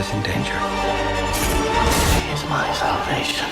is in danger. She is my salvation.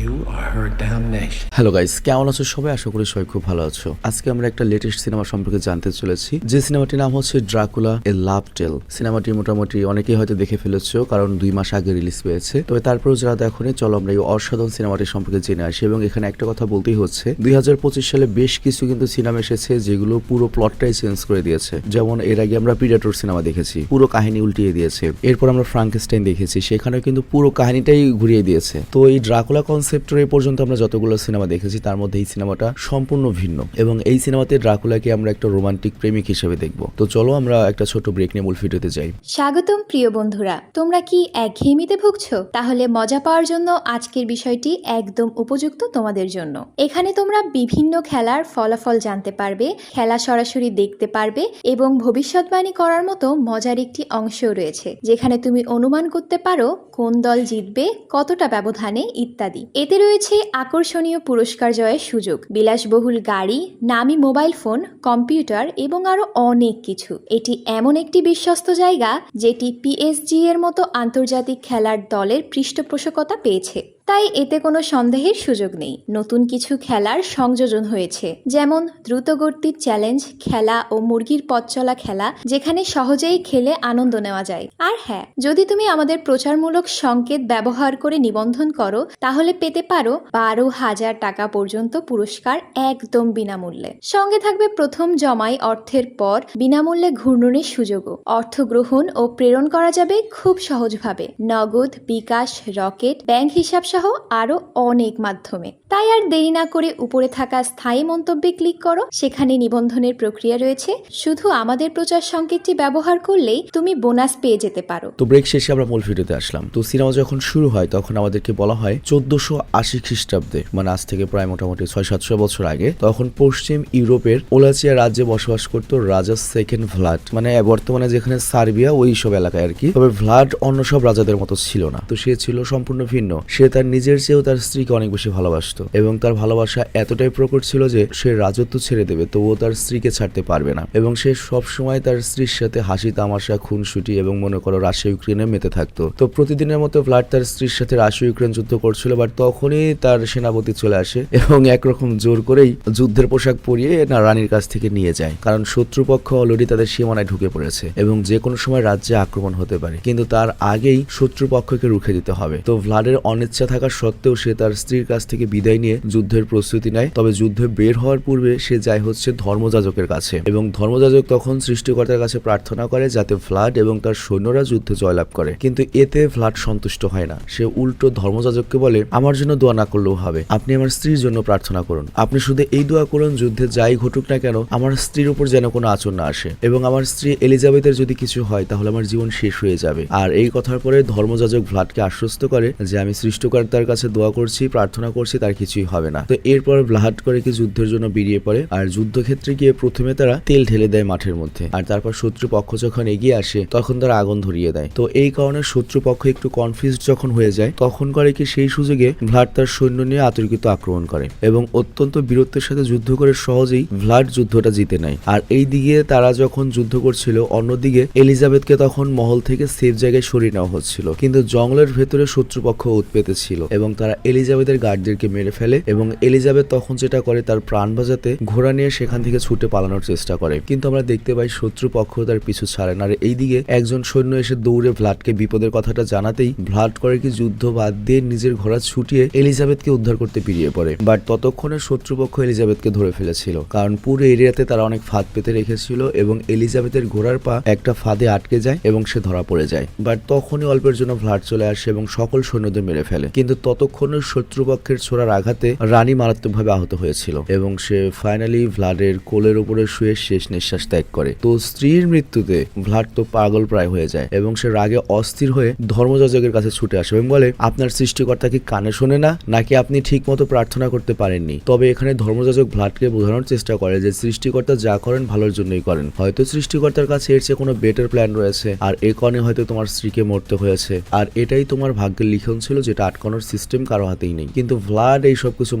You are her damnation. Hello guys, কেমন আছো সবাই? আশা করি সবাই খুব ভালো আছো। আজকে আমরা একটা লেটেস্ট সিনেমা সম্পর্কে জানতে চলেছি, যে সিনেমাটির নাম হচ্ছে ড্রাকুলা এ লাভ টেল। সিনেমাটি মোটামুটি অনেকেই হয়তো দেখে ফেলেছো, কারণ 2 মাস আগে রিলিজ পেয়েছে। তবে তারপরেও যারা দেখোনি, চলো আমরা এই অসাধারণ সিনেমাটি সম্পর্কে জেনে আসি। এবং এখানে একটা কথা বলতেই হচ্ছে, 2025 সালে বেশ কিছু কিন্তু সিনেমা এসেছে যেগুলো পুরো প্লটটাই চেঞ্জ করে দিয়েছে। যেমন এর আগে আমরা প্রিডেটর সিনেমা দেখেছি, পুরো কাহিনী উল্টিয়ে দিয়েছে। এরপর আমরা ফ্রাঙ্কেনস্টাইন দেখেছি, সেখানেও কিন্তু পুরো কাহিনীটাই ঘুরিয়ে দিয়েছে। তো এই ড্রাকুলা কনসেপ্টের এই পর্যন্ত আমরা যতগুলো সিনেমা দেখেছি, তার মধ্যে এই সিনেমাটা সম্পূর্ণ ভিন্ন। এবং এই সিনেমাতে ড্রাকুলাকে আমরা একটা রোমান্টিক প্রেমিক হিসেবে দেখব। তো চলো আমরা একটা ছোট ব্রেক নিয়ে মূল ভিডিওতে যাই। স্বাগতম প্রিয় বন্ধুরা, তোমরা কি একঘেয়েমিতে ভুগছো? তাহলে মজা পাওয়ার জন্য আজকের বিষয়টি একদম উপযুক্ত তোমাদের জন্য। এখানে তোমরা বিভিন্ন খেলার ফলাফল জানতে পারবে, খেলা সরাসরি দেখতে পারবে এবং ভবিষ্যৎবাণী করার মতো মজার একটি অংশও রয়েছে, যেখানে তুমি অনুমান করতে পারো কোন দল জিতবে, কতটা ব্যবধানে ইত্যাদি। এতে রয়েছে আকর্ষণীয় পুরস্কার জয়ের সুযোগ, বিলাসবহুল গাড়ি, নামি মোবাইল ফোন, কম্পিউটার এবং আরো অনেক কিছু। এটি এমন একটি বিশ্বস্ত জায়গা যেটি পিএসজি এর মতো আন্তর্জাতিক খেলার দলের পৃষ্ঠপোষকতা পেয়েছে, তাই এতে কোনো সন্দেহের সুযোগ নেই। নতুন কিছু খেলার সংযোজন হয়েছে, যেমন দ্রুতগতির চ্যালেঞ্জ খেলা ও মুরগির পথ চলা খেলা, যেখানে সহজেই খেলে আনন্দ নেওয়া যায়। আর হ্যাঁ, যদি তুমি আমাদের প্রচারমূলক সংকেত ব্যবহার করে নিবন্ধন করো, তাহলে পেতে পারো 12,000 টাকা পর্যন্ত পুরস্কার একদম বিনামূল্যে। সঙ্গে থাকবে প্রথম জমাই অর্থের পর বিনামূল্যে ঘূর্ণনের সুযোগও। অর্থ গ্রহণ ও প্রেরণ করা যাবে খুব সহজভাবে, নগদ, বিকাশ, রকেট, ব্যাংক হিসাব সহ আরো অনেক মাধ্যমে। তাই আর দেরি না করে উপরে থাকা স্থায়ী মন্তব্যে ক্লিক করো, সেখানে নিবন্ধনের প্রক্রিয়া রয়েছে। শুধু আমাদের প্রচার সংকেতটি ব্যবহার করলেই তুমি বোনাস পেয়ে যেতে পারো। তো ব্রেক শেষে আমরা মূল ভিডিওতে আসলাম। তো সিনেমা যখন শুরু হয় তখন আমাদেরকে বলা হয় 1480 খ্রিস্টাব্দে, মানে আজ থেকে প্রায় মোটামুটি 600-700 বছর আগে, তখন পশ্চিম ইউরোপের ওলাচিয়া রাজ্যে বসবাস করত রাজা সেকেন্ড ভ্লাড, মানে বর্তমানে যেখানে সার্বিয়া ওই সব এলাকায় আর কি। তবে ভ্লাড অন্য সব রাজাদের মতো ছিল না, তো সে ছিল সম্পূর্ণ ভিন্ন। সে তার নিজের চেয়েও তার স্ত্রীকে অনেক বেশি ভালোবাসতো, এবং তার ভালোবাসা এতটাই প্রকট ছিল যে সে রাজত্ব ছেড়ে দেবে তবুও তার স্ত্রীকে ছাড়তে পারবে না। এবং সে সব সময় তার স্ত্রীর সাথে হাসি তামাশা, খুনসুটি এবং মনে করো রাশিয়া ইউক্রেনে মেতে থাকতো। তো প্রতিদিনের মতো ভ্লাড তার স্ত্রীর সাথে রাশিয়া ইউক্রেন যুদ্ধ করছিল, বাট তখনই তার সেনাপতি চলে আসে এবং একরকম জোর করেই যুদ্ধের পোশাক পরিয়ে না রানীর কাছ থেকে নিয়ে যায়, কারণ শত্রুপক্ষ অলরেডি তাদের সীমানায় ঢুকে পড়েছে এবং যে কোনো সময় রাজ্যে আক্রমণ হতে পারে, কিন্তু তার আগেই শত্রুপক্ষকে রুখে দিতে হবে। তো ভ্লাডের অনিচ্ছা থাকা সত্ত্বেও সে তার স্ত্রীর কাছ থেকে বিদায় নিয়ে যুদ্ধের প্রস্তুতি নেয়। তবে যুদ্ধে বের হওয়ার পূর্বে সে যায় হচ্ছে ধর্মযাজকের কাছে, এবং ধর্মযাজক তখন সৃষ্টিকর্তার কাছে প্রার্থনা করে যাতে ভ্লাড এবং তার সৈন্যরা যুদ্ধে জয়লাভ করে। কিন্তু এতে ভ্লাড সন্তুষ্ট হয় না, সে উল্টো ধর্মযাজককে বলে, আমার জন্য দোয়া না করলেও হবে, আপনি আমার স্ত্রীর জন্য প্রার্থনা করুন, আপনি শুধু এই দোয়া করুন যুদ্ধে যাই ঘটুক না কেন আমার স্ত্রীর উপর যেন কোনো আঁচড় না আসে, এবং আমার স্ত্রী এলিজাবেথের যদি কিছু হয় তাহলে আমার জীবন শেষ হয়ে যাবে। আর এই কথার পরে ধর্মযাজক ভ্লাডকে আশ্বস্ত করে যে আমি সৃষ্টিকর্তার কাছে দোয়া করছি, প্রার্থনা করছি, তার কিছুই হবে না। তো এরপর ভ্লাড করে কি যুদ্ধের জন্য বেরিয়ে পড়ে, আর যুদ্ধক্ষেত্রে গিয়ে প্রথমে তারা তেল ঢেলে দেয় মাঠের মধ্যে, আর তারপর শত্রুপক্ষ যখন এগিয়ে আসে তখন তারা আগুন ধরিয়ে দেয়। তো এই কারণে শত্রুপক্ষ একটু কনফিউজড যখন হয়ে যায়, তখন করে কি সেই সুযোগে ভ্লাড তার সৈন্য নিয়ে আতর্কিত আক্রমণ করে এবং অত্যন্ত বীরত্বের সাথে যুদ্ধ করে সহজেই ভ্লাড যুদ্ধটা জিতে নেয়। আর এই দিকে তারা যখন যুদ্ধ করছিল, অন্যদিকে এলিজাবেথকে তখন মহল থেকে সেফ জায়গায় সরিয়ে নেওয়া হচ্ছিল, কিন্তু জঙ্গলের ভেতরে শত্রুপক্ষ উৎপেতে ছিল এবং তারা এলিজাবেথের গার্ডদেরকে মেরে ফেলে। এবং এলিজাবেথ তখন যেটা করে, তার প্রাণ বাঁচাতে ঘোড়া নিয়ে সেখান থেকে ছুটে পালানোর চেষ্টা করে, কিন্তু আমরা দেখতে পাই শত্রুপক্ষ তার পিছু ছাড়ে না। আর এইদিকে একজন সৈন্য এসে দৌড়ে ভ্লাডকে বিপদের কথাটা জানাতেই ভ্লাড করে কি যুদ্ধ বাদ দিয়ে নিজের ঘোড়া ছুটিয়ে এলিজাবেথকে উদ্ধার করতে বেরিয়ে পড়ে। বাট ততক্ষণে শত্রুপক্ষ এলিজাবেথকে ধরে ফেলেছিল, কারণ পুরো এরিয়াতে তারা অনেক ফাঁদ পেতে রেখেছিল এবং এলিজাবেথের ঘোড়ার পা একটা ফাঁদে আটকে যায় এবং সে ধরা পড়ে যায়। বাট তখনই অল্পের জন্য ভ্লাড চলে আসে এবং সকল সৈন্যদের মেরে ফেলে, কিন্তু ততক্ষণে শত্রুপক্ষের ছোড়ার আঘাতে রানী মারাত্মকভাবে আহত হয়েছিল এবং সে ফাইনালি ভ্লাডের কোলের উপরে শুয়ে শেষ নিঃশ্বাস ত্যাগ করে। তো স্ত্রীর মৃত্যুতে ভ্লাড তো পাগল প্রায় হয়ে যায় এবং সে রাগে অস্থির হয়ে ধর্মযাজকের কাছে ছুটে আসে এবং বলে, আপনার সৃষ্টিকর্তা কি কানে শোনে না, নাকি আপনি ঠিক মতো প্রার্থনা করতে পারেননি? তবে এখানে ধর্মযাজক ভ্লাডকে বোঝানোর চেষ্টা করে যে সৃষ্টিকর্তা যা করেন ভালোর জন্যই করেন, হয়তো সৃষ্টিকর্তার কাছে এর চেয়ে কোনো বেটার প্ল্যান রয়েছে, আর এ কারণে হয়তো তোমার স্ত্রীকে মরতে হয়েছে, আর এটাই তোমার ভাগ্যের লিখন ছিল যেটা আটকানোর সিস্টেম কারো হাতেই নেই। কিন্তু ভ্লাড এই সব কিছু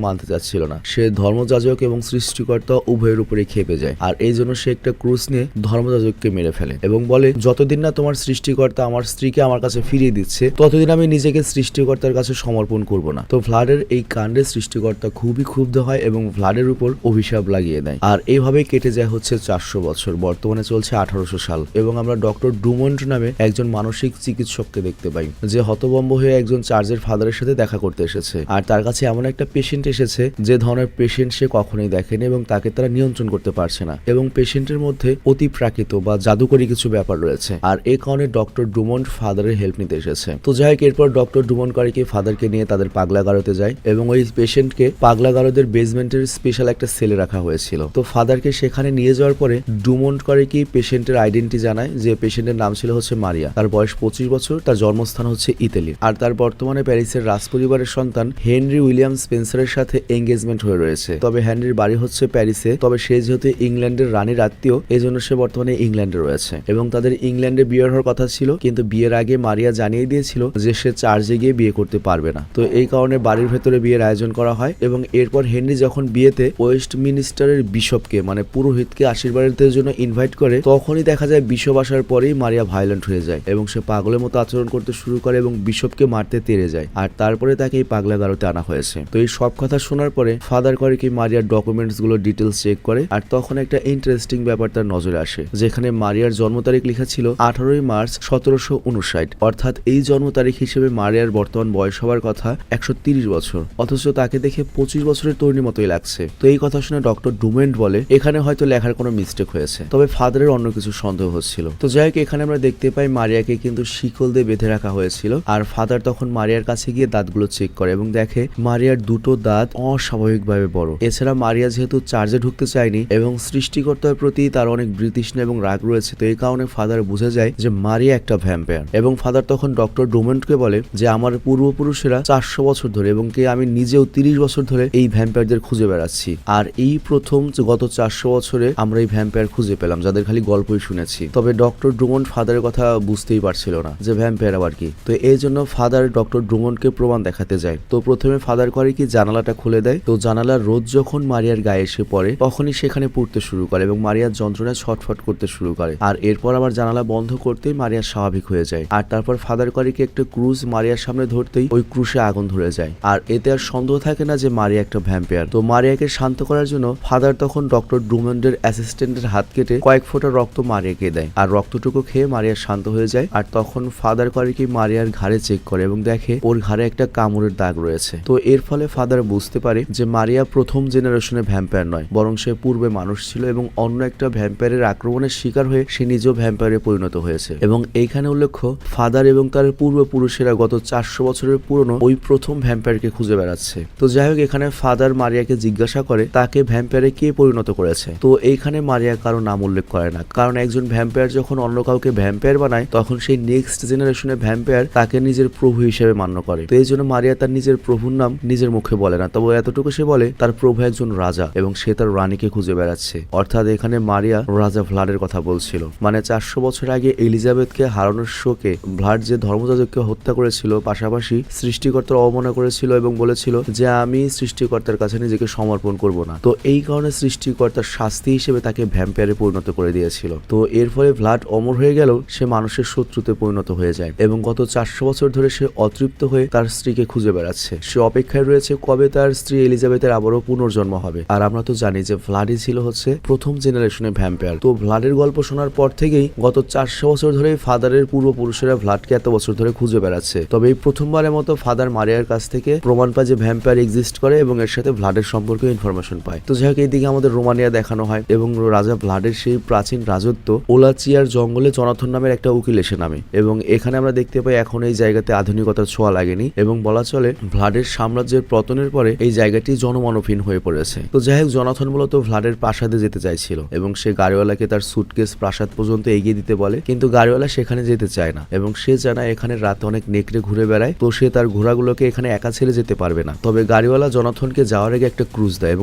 মানতে চাচ্ছিল না। সে ধর্মযাজক এবং সৃষ্টিকর্তা উভয়ের উপরে খেপে যায়, আর এই জন্য সে একটা ক্রুশ নিয়ে ধর্মযাজককে মেরে ফেলে এবং বলে, যতদিন না তোমার সৃষ্টিকর্তা আমার স্ত্রীকে আমার কাছে ফিরিয়ে দিচ্ছে ততদিন আমি নিজেকে সৃষ্টিকর্তার কাছে সমর্পণ করব না। তো ভ্লাডের এই কাণ্ডে সৃষ্টিকর্তা খুবই ক্ষুব্ধ হয় এবং ভ্লাডের উপর অভিশাপ লাগিয়ে দেয়। আর এইভাবে কেটে যায় হচ্ছে 400 বছর। বর্তমানে চলছে 1800 সাল এবং আমরা ডক্টর ড্রুমন্ড নামে একজন মানসিক চিকিৎসককে দেখতে পাই, যে হতভম্ব হয়ে একজন চার্চের ফাদারের সাথে দেখা করতে এসেছে। আর তার কাছে এমন একটা পেশেন্ট এসেছে যে ধরনের পেশেন্ট সে কখনোই দেখেনি এবং তাকে তারা নিয়ন্ত্রণ করতে পারছে না, এবং পেশেন্টের মধ্যে অতি প্রাকৃত বা জাদুকরী কিছু ব্যাপার রয়েছে। আর এই কারণে ডক্টর ড্রুমন্ড ফাদারের হেল্প নিতে এসেছে। তো যাই হোক, এরপর ডক্টর ড্রুমন্ড কারিকে ফাদারকে নিয়ে তাদের পাগলাগারোতে যায় এবং ওই পেশেন্টকে পাগলাগারোদের বেসমেন্টের স্পেশাল একটা সেলে রাখা হয়েছিল। তো ফাদারকে সেখানে নিয়ে যাওয়ার পরে ড্রুমন্ড কারিকে পেশেন্টের আইডেন্টিটি জানায়, যে পেশেন্টের নাম ছিল হচ্ছে মারিয়া, তার বয়স 25 বছর, তার জন্মস্থান হচ্ছে ইতালি, আর তার বর্তমানে প্যারিসের রাজপরিবারের সন্তান হেনরি উইলিয়াম স্পেন্সারের সাথে এঙ্গেজমেন্ট হয়ে রয়েছে। তবে হেনরির বাড়ি হচ্ছে প্যারিসে, তবে সে যেহেতু ইংল্যান্ডের রানীর আত্মীয় এই জন্য সে বর্তমানে ইংল্যান্ডে রয়েছে এবং তাদের ইংল্যান্ডে বিয়ে হওয়ার কথা ছিল, কিন্তু বিয়ের আগে মারিয়া জানিয়ে দিয়েছিল যে সে চার্চে গিয়ে বিয়ে করতে পারবে না। তো এই কারণে বাড়ির ভেতরে বিয়ের আয়োজন করা হয় এবং এরপর হেনরি যখন বিয়েতে ওয়েস্টমিনিস্টারের বিশপকে মানে পুরোহিতকে আশীর্বাদের জন্য ইনভাইট করে, তখনই দেখা যায় বিশপ আসার পরেই মারিয়া ভায়োলেন্ট হয়ে যায় এবং সে পাগলের মতো আচরণ করতে শুরু করে এবং বিশপকে মারতে তেড়ে যায়, আর তারপরে তাকে এই পাগলাগারোতে আনা হয়েছে। তো এই সব কথা শোনার পরে ফাদার করে কি মারিয়ার ডকুমেন্টস গুলো ডিটেলস চেক করে, আর তখন একটা ইন্টারেস্টিং ব্যাপার তার নজরে আসে, যেখানে মারিয়ার জন্ম তারিখ লেখা ছিল 18 মার্চ 1759, অর্থাৎ এই জন্ম তারিখ হিসেবে মারিয়ার বর্তমান বয়স হওয়ার কথা 130 বছর, অথচ তাকে দেখে 25 বছরের তরুণী মতোই লাগছে। তো এই কথা শুনে ডক্টর ড্রুমন্ড বলে, এখানে হয়তো লেখার কোনো মিস্টেক হয়েছে, তবে ফাদারের অন্য কিছু সন্দেহ হচ্ছিল। তো যাই হোক, এখানে আমরা দেখতে পাই মারিয়াকে কিন্তু শিকল দিয়ে বেঁধে রাখা হয়েছিল, আর ফাদার তখন মারিয়ার কাছে গিয়ে দাঁতগুলো চেক করে এবং দেখে মারিয়ার দুটো দাঁত অস্বাভাবিকভাবে বড়। এছাড়া মারিয়া যেহেতু চার্চে ঢুকতে চায়নি এবং সৃষ্টিকর্তার প্রতি তার অনেক বিতৃষ্ণা এবং রাগ রয়েছে, তো এই কারণে ফাদার বুঝে যায় যে মারিয়া একটা ভ্যাম্পায়ার। এবং ফাদার তখন ডক্টর ড্রুমন্ডকে বলে যে আমার পূর্বপুরুষেরা 400 বছর ধরে এবং আমি নিজেও 30 বছর ধরে এই ভ্যাম্পায়ারদের খুঁজে বেড়াচ্ছি, আর এই প্রথম গত 400 বছরে আমরা এই ভ্যাম্পায়ার খুঁজে পেলাম যাদের খালি গল্পই শুনেছি। তবে ডক্টর ড্রুমন্ড ফাদারের কথা বুঝতেই পারছিল না যে ভ্যাম্পায়ার আবার কি। তো এই জন্য ফাদার ডক্টর ড্রুমন্ডকে প্রমাণ দেখাতে যায়। তো প্রথমে ফাদার করে কি জানালাটা খুলে দেয়। তো জানালার রোদ যখন মারিয়ার গায়ে এসে পড়ে তখনই সেখানে পড়তে শুরু করে এবং মারিয়ার যন্ত্রণায় ছটফট করতে শুরু করে, আর এরপর আবার জানালা বন্ধ করতেই মারিয়া স্বাভাবিক হয়ে যায়। আর তারপর ফাদার করে কি একটা ক্রুজ মারিয়ার সামনে ধরতেই ওই ক্রুশে আগুন ধরে যায়, আর এতে আর সন্দেহ থাকে না যে মারিয়া একটা ভ্যাম্পায়ার। তো মারিয়াকে শান্ত করার জন্য ফাদার তখন ডক্টর ড্রুমন্ডের অ্যাসিস্ট্যান্টের হাত কেটে কয়েক ফোঁটা রক্ত মারিয়াকে দেয়, আর রক্তটুকু খেয়ে মারিয়া শান্ত হয়ে যায়। আর তখন ফাদার করে কি মারিয়ার ঘাড়ে চেক করে এবং দেখে ওর ঘাড়ে একটা কামড়ের দাগ রয়েছে। তো এর ফলে ফাদার বুঝতে পারে যে মারিয়া প্রথম জেনারেশনে ভ্যাম্পায়ার নয়, বরং সে পূর্বে মানুষ ছিল এবং অন্য একটা ভ্যাম্পায়ারের আক্রমণের শিকার হয়ে সে নিজেও ভ্যাম্পায়ারে পরিণত হয়েছে। এবং এইখানে উল্লেখ্য ফাদার এবং তার পূর্বপুরুষেরা গত 400 বছরের পুরনো ওই প্রথম ভ্যাম্পায়ারকে খুঁজে বেড়াচ্ছে। তো যাই হোক, এখানে ফাদার মারিয়াকে জিজ্ঞাসা করে তাকে ভ্যাম্পায়ারে কে পরিণত করেছে। তো এইখানে মারিয়া কারো নাম উল্লেখ করে না, কারণ একজন ভ্যাম্পায়ার যখন অন্য কাউকে ভ্যাম্পায়ার বানায় তখন সেই নেক্সট জেনারেশনের ভ্যাম্পায়ার তাকে নিজের প্রভু হিসেবে মান্য করে। তো এই জন্য মারিয়া তার নিজের প্রভুর নাম নিজের মুখে বলে না, তবে এতটুকু সে বলে তার প্রভু একজন রাজা এবং সে তার রানীকে খুঁজে বেড়াচ্ছে। অর্থাৎ এখানে মারিয়া রাজা ভ্লাডের কথা বলছিল, মানে 400 বছর আগে এলিজাবেথকে হারানোর শোকে ভ্লাড যে ধর্মযাজককে হত্যা করেছিল, পাশাপাশি সৃষ্টিকর্তার অবমাননা করেছিল এবং বলেছিল যে আমি সৃষ্টিকর্তার কাছে নিজেকে সমর্পণ করব না। তো এই কারণে সৃষ্টিকর্তার শাস্তি হিসেবে তাকে ভ্যাম্পায়ারে পরিণত করে দিয়েছিল। তো এর ফলে ভ্লাড অমর হয়ে গেল, সে মানুষের শত্রুতে পরিণত হয়ে যায় এবং গত 400 বছর ধরে সে অতৃপ্ত হয়ে তার স্ত্রীকে খুঁজে বেড়াচ্ছে। সে অপেক্ষায় রয়েছে কবে তার স্ত্রী এলিজাবেথের আবারও পুনর্জন্ম হবে। আর আমরা তো জানি যে ভ্লাডই ছিল হচ্ছে প্রথম জেনারেশনের ভ্যাম্পায়ার। তো ভ্লাডের গল্প শোনার পর থেকেই গত 400 বছর ধরে ফাদারের পূর্বপুরুষেরা ভ্লাডকে এত বছর ধরে খুঁজে বেড়াচ্ছে। তবে এই প্রথমবারের মতো ফাদার মারিয়ার কাছ থেকে প্রমাণ পায় যে ভ্যাম্পায়ার এক্সিস্ট করে এবং এর সাথে ভ্লাডের সম্পর্কে ইনফরমেশন পায়। তো যাই হোক, এইদিকে আমাদের রোমানিয়া দেখানো হয় এবং রাজা ভ্লাডের সেই প্রাচীন রাজত্ব ওলাচিয়ার জঙ্গলে জনাথন নামের একটা উকিল এসে নামে এবং এখানে আমরা দেখতে পাই এখন এই জায়গাতে আধুনিকতার ছোঁয়া লাগেনি এবং বলা চলে ভ্লাডের সাম্রাজ্যের পতনের পরে এই জায়গাটি জনমানবহীন হয়ে পড়েছে। তো যাই হোক, জনাথন মূলত ভ্লাডের প্রাসাদে যেতে চাইছিল এবং সে গাড়িওয়ালাকে তার সুটকেস প্রাসাদ পর্যন্ত এগিয়ে দিতে বলে, কিন্তু গাড়িওয়ালা সেখানে যেতে চায় না এবং সে জানায় এখানে রাতে অনেক নেকড়ে ঘুরে বেড়ায়, তো সে তার ঘোড়াগুলোকে এখানে একা ছেড়ে যেতে পারবে না। তবে গাড়িওয়ালা জনাথনকে যাওয়ার আগে একটা ক্রুজ দেয়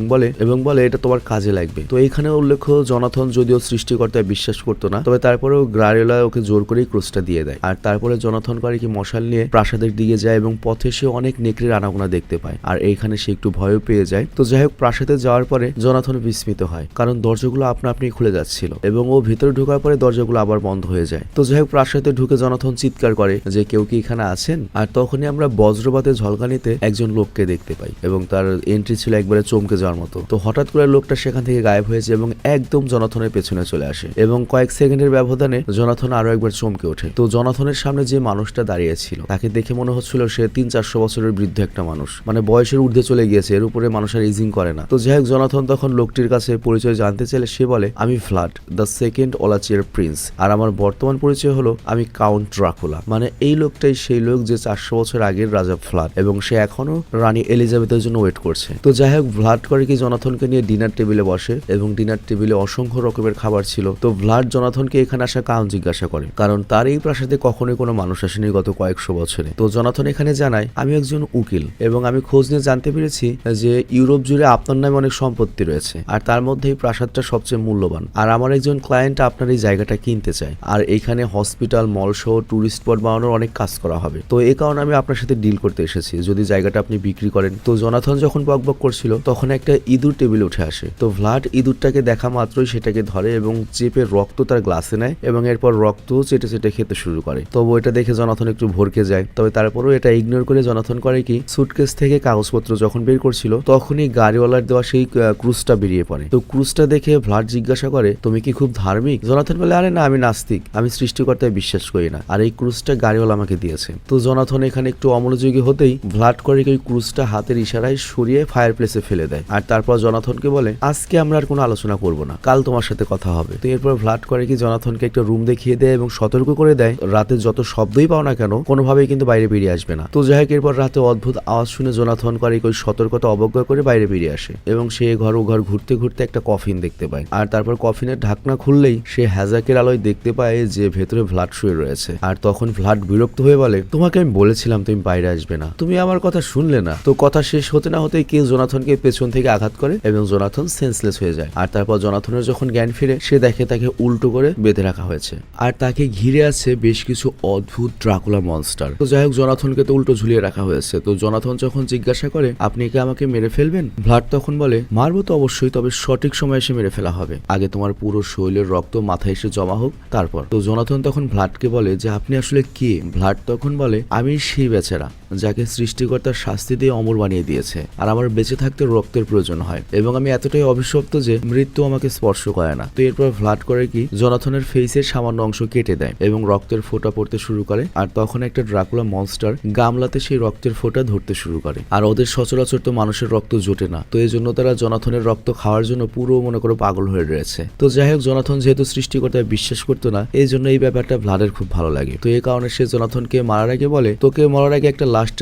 এবং বলে এটা তোমার কাজে লাগবে। তো এইখানে উল্লেখ্য জনাথন যদিও সৃষ্টিকর্তায় বিশ্বাস করতো না, তবে তারপরেও গাড়িওয়ালা ওকে জোর করেই ক্রুজটা দিয়ে দেয়। আর তারপরে জনাথন করে কি মশাল নিয়ে প্রাসাদের দিকে যায় এবং পথে সে অনেক নেকড়ের আনাগোনা দেখতে পায়। হয়, আর এইখানে সে একটু ভয়ও পেয়ে যায়। তো যাই হোক, প্রাসাদে যাওয়ার পরে জোনাথন বিস্মিত হয়, কারণ দরজাগুলো আপনা আপনি খুলে যাচ্ছিল এবং ও ভিতরে ঢোকার পরে দরজাগুলো আবার বন্ধ হয়ে যায়। তো যাই হোক, প্রাসাদে ঢুকে জোনাথন চিৎকার করে যে কেউ কি এখানে আছেন। আর তখনই আমরা বজ্রপাতে ঝলকানিতে একজন লোককে দেখতে পাই এবং তার এন্ট্রি ছিল একবারে চমকে যাওয়ার মতো। তো হঠাৎ করে লোকটা সেখান থেকে গায়েব হয়েছে এবং একদম জোনাথনের পেছনে চলে আসে এবং কয়েক সেকেন্ডের ব্যবধানে জোনাথন আরো একবার চমকে ওঠে। তো জোনাথনের সামনে যে মানুষটা দাঁড়িয়ে ছিল তাকে দেখে মনে হচ্ছিল সে 300-400 বছরের বৃদ্ধ একটা মানুষ, মানে বয়সের ঊর্ধ্বে চলে গিয়েছে, এর উপরে মানুষ আর ইজিং করে না। তো যাই হোক, জোনাথন তখন লোকটির কাছে পরিচয় জানতে চাইলে সে বলে, আমি ভ্লাড দ্য সেকেন্ড ওলাচিয়ার প্রিন্স, আর আমার বর্তমান পরিচয় হলো আমি কাউন্ট ড্রাকুলা। মানে এই লোকটাই সেই লোক যে 400 বছর আগের রাজা ভ্লাড, এবং সে এখনো রানী এলিজাবেথের জন্য ওয়েট করছে। তো যাই হোক, ভ্লাড করে কি জোনাথনকে নিয়ে ডিনার টেবিলে বসে এবং ডিনার টেবিলে অসংখ্য রকমের খাবার ছিল। তো ভ্লাড জোনাথনকে এখানে আসা কারণ জিজ্ঞাসা করে, কারণ তার এই প্রাসাদে কখনোই কোনো মানুষ আসেনি গত কয়েকশো বছরে। তো জোনাথন এখানে জানায়, আমি একজন উকিল এবং আমি খোঁজ নিয়ে জানতে পেরেছি যে ইউরোপ জুড়ে আপনার নামে অনেক সম্পত্তি রয়েছে, আর তার মধ্যে এই প্রাসাদটা সবচেয়ে মূল্যবান। আর আমার একজন ক্লায়েন্ট আপনার এই জায়গাটা কিনতে চায়, আর এখানে হসপিটাল, মল সহ টুরিস্ট স্পট বানানোর অনেক কাজ করা হবে। তো এই কারণে আমি আপনার সাথে ডিল করতে এসেছি, যদি জায়গাটা আপনি বিক্রি করেন। তো জোনাথন যখন বকবক করছিল তখন একটা ইঁদুর টেবিলে উঠে আসে। তো ভ্লাড ইঁদুরটাকে দেখা মাত্রই সেটাকে ধরে এবং চেপে রক্ত তার গ্লাসে নেয় এবং এরপর রক্ত চেটে চেটে খেতে শুরু করে। তবে এটা দেখে জোনাথন একটু ভরকে যায়, তবে তারপরেও এটা ইগনোর করে জোনাথন করে কি, সুটকেস থেকে কাগজপত্র যখন বের করছিল তখনই গাড়িওয়ালার দেওয়া সেই ক্রুজটা বেরিয়ে পড়ে। তো ক্রুজটা দেখে ভ্লাড জিজ্ঞাসা করে, তুমি কি খুব ধার্মিক? জোনাথন বলে, আরে না, আমি নাস্তিক, আমি সৃষ্টিকর্তায় বিশ্বাস করি না, আর এই ক্রুজটা গাড়িওয়ালা আমাকে দিয়েছে। তো জোনাথন এখানে একটু অমনোযোগী হতেই ভ্লাড করে ওই ক্রুজটা হাতের ইশারায় সরিয়ে ফায়ার প্লেসে ফেলে দেয়, আর তারপর জোনাথনকে বলে, আজকে আমরা আর কোনো আলোচনা করব না, কাল তোমার সাথে কথা হবে। তো এরপর ভ্লাড করে কি জোনাথনকে একটা রুম দেখিয়ে দেয় এবং সতর্ক করে দেয়, রাতে যত শব্দই পাও না কেন কোনোভাবেই কিন্তু বাইরে বেরিয়ে আসবে না। তো যাই হোক, এরপর রাতে অদ্ভুত আওয়াজ শুনে জোনাথন করে ওই সতর্কতা অবজ্ঞা করে বাইরে বেরিয়ে আসে এবং সে ঘর ও ঘর ঘুরতে ঘুরতে একটা কফিন দেখতে পায়, আর তারপর কফিনের ঢাকনা খুললেই সে হ্যাজাকের আলোয় দেখতে পায় যে ভেতরে ভ্লাড শুয়ে রয়েছে। আর তখন ভ্লাড বিরক্ত হয়ে বলে, তোমাকে আমি বলেছিলাম তুমি বাইরে আসবে না, তুমি আমার কথা শুনলে না। তো কথা শেষ হতে না হতেই কেউ জোনাথনকে পেছন থেকে আঘাত করে এবং জোনাথন সেন্সলেস হয়ে যায়। আর তারপর জোনাথনের যখন জ্ঞান ফিরে সে দেখে তাকে উল্টো করে বেঁধে রাখা হয়েছে, আর তাকে ঘিরে আছে বেশ কিছু অদ্ভুত ড্রাকুলা মনস্টার। তো যাই হোক, জোনাথনকে তো উল্টো ঝুলিয়ে রাখা হয়েছে। তো জোনাথন যখন জিজ্ঞাসা করে, আপনি কি আমাকে মেরে ফেলবেন? ভ্লাড তখন বলে, মারবো তো অবশ্যই, তবে সঠিক সময় এসে মেরে ফেলা হবে, আগে তোমার পুরো শরীরের রক্ত মাথায় এসে জমা হোক তারপর। তো জোনাথন তখন ভ্লাডকে বলে যে আপনি আসলে কে? ভ্লাড তখন বলে, আমি সেই বেচারা যাকে সৃষ্টিকর্তার শাস্তি দিয়ে অমর বানিয়ে দিয়েছে, আর আমার বেঁচে থাকতে রক্তের প্রয়োজন হয় এবং আমি এতটাই অভিশপ্ত যে মৃত্যু আমাকে স্পর্শ করে না। তো এরপর ভ্লাড করে কি, জোনাথনের ফেসের সামান্য অংশ কেটে দেয় এবং রক্তের ফোঁটা পড়তে শুরু করে, আর তখন একটা ড্রাকুলা মনস্টার গামলাতে সেই রক্তের ফোঁটা ধরতে শুরু করে। আর ওদের সচরাচর তো মানুষের রক্ত জোটে না, তো এই জন্য তারা জোনাথনের রক্ত খাওয়ার জন্য পুরো মনে করো পাগল হয়ে রয়েছে। তো যাই হোক, জোনাথন যেহেতু সৃষ্টিকর্তায় বিশ্বাস করতো না, এই জন্য এই ব্যাপারটা ভ্লাডের খুব ভালো লাগে। তো এই কারণে সে জোনাথনকে মারার আগে বলে, তোকে মরার আগে একটা লাস্ট